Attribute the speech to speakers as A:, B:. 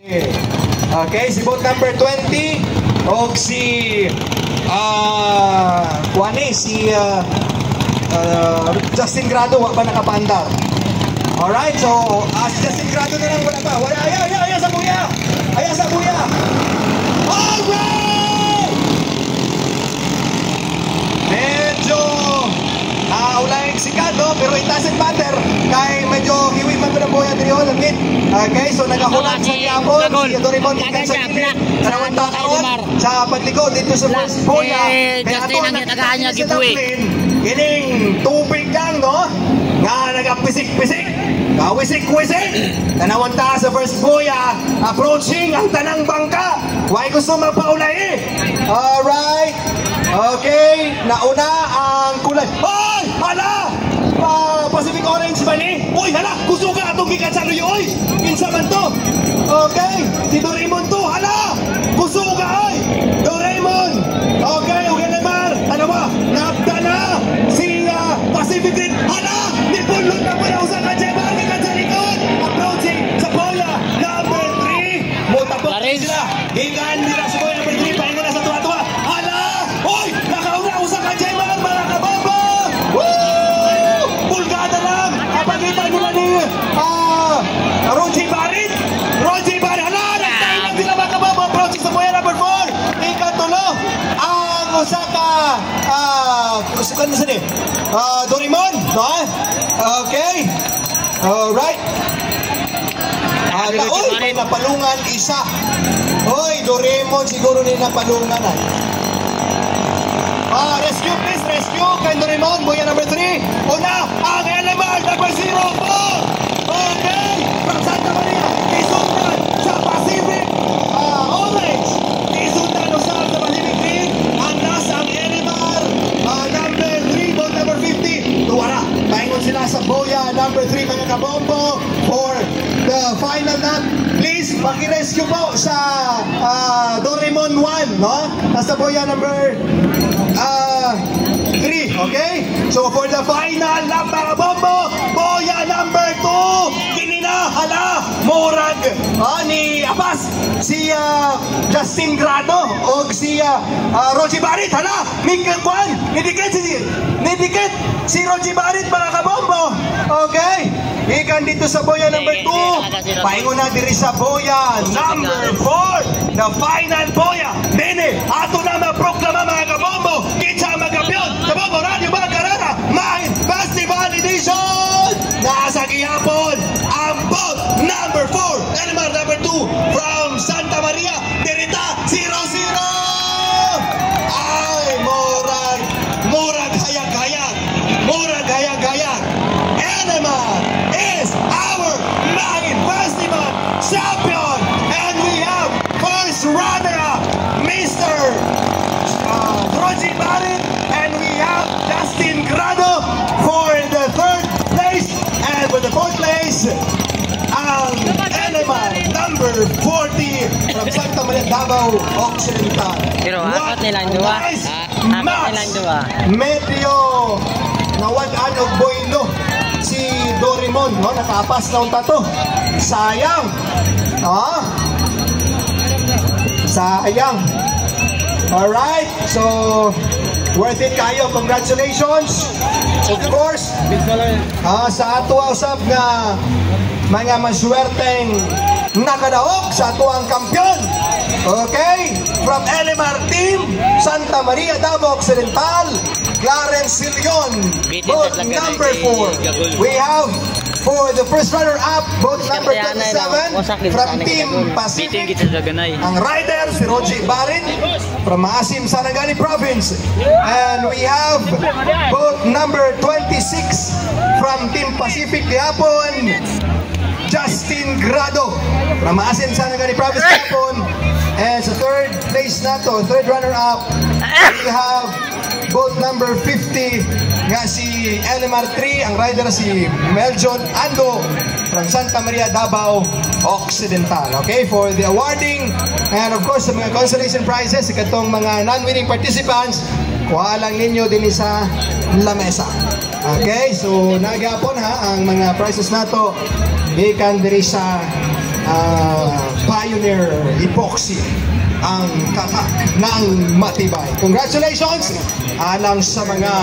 A: Okay, si boat number 20 o si Justin Grado wa pa nakapandar. Alright, so si Justin Grado na lang wala pa. Wala, ayaw sa buya. Ayaw sa buya. Alright! Medyo ulayang sikado, pero it doesn't matter. Kaya medyo hiwi man ko ng buya diri ho langit. Okay, so nagahulan sa Yapon, si Doraemon ikan sa gilid. Karawang takaon sa paglikod dito sa first buya. Kaya ito ang nagtagaan niya giveaway. Kining tubig lang, no? Nga nagapisik-pisik. Wisik-wisik. Tanawang taas sa first buya. Approaching ang tanang bangka. Why gusto mapaulay? Alright. Okay, nauna ang kulay. Hoy! Hala! Pacific Orange ba ni? Uy, hala! Gusto ka atong gikan sa luyo, oy! Kinsa man to? Okay, si Doraemon to, hala! Gusto ka, oy! Doraemon! Okay, Ugalamar! Ano ba? Napta na! Si Pacific Rim, hala! Nipulot na pala sa kajeba! Gikan sa likod! Approaching sa boya number 3! Mutapok sila! Gikan nila sa boya number 3! Pahinga na sa tuwa-tuwa! Hala! Hoy! Nakauna ako sa kajeba! Mga kababa! Woo! Pulgada lang! Kapagita nila ni Roji Barit! Roji Barit! Hala! Nagtahin lang sila mga kababa! Approaching sa boya number 4! Ikatulo! Ang Osaka usukan na sila Doraemon! No? Okay! Alright! Uy! May napalungan isa! Uy! Doraemon siguro ni napalungan ay. Rescue please! Rescue! Kay Doraemon! Buya number 3! Una! Ang Element! Number 0! Okay! From Santa Maria! Isundan sa Pacific Orange! Isundan sa Pacific Green! Ang nasang Element! Number 3! Boat number 50! Tuwara! Pahingon sila sa Boya number 3 mga kabombo for the final lap. Please, makirescue po sa Doraemon 1, no? Nasa Boya number 3, okay? So for the final lap mga bombo, Boya number 2, kinina, hala, murag, ni Abbas, si Justin Grado, o si Roji Barit, hala, nidikit si Roji Barit mga kabombo, okay? Ikan dito sa Boya number 2, pahingo na diri sa Boya number 4, the final Boya. Bene, ato na maproklama mga kabombo, kitsa magkampiyon, kabombo, Radio Bacarara, Main Festival Edition! Nasa gihapon, ang boat number 4, Element number 2, from Santa Maria, Dirita, 0-0! Ay, murag hayag-hayag, Element is our Main Festival champion, and we have first runner-up, Mr. Roji Barit, and we have Justin Grado for the 3rd place, and for the 4th place, Element number 40 from Santa Maria, Davao Occidental.
B: Pero apat nilang dua. Apat nilang dua.
A: Medyo nawag-an og boylo si Doraemon, no? Nakapas na unta to. Sayang. Sayang. Alright, so worth it kayo. Congratulations. Of course, sa ato usab nga mga maswerteng nakadaog sa ato ang kampyon. Okay, from Element Team, Santa Maria, Davao Occidental, Clarence Silion, boat number 4. We have for the first runner-up, boat number 27 from Team Pacific. Ang rider, si Roji Barit from Maasim, Sarangani Province. And we have boat number 26 from Team Pacific, Yapon, Justin Grado from Maasim, Sarangani Province, Yapon. And sa 3rd place na to, 3rd runner-up, we have boat number 50 nga si Element 3, ang rider si Meljon Ando from Santa Maria, Davao Occidental. Okay, for the awarding and of course sa mga consolation prizes, ikatong mga non-winning participants, kuha lang ninyo din sa lamesa. Okay, so nagapon ha ang mga prizes nato gikan diri sa payo Pioneer Epoxy ang tatak ng matibay. Congratulations alang sa mga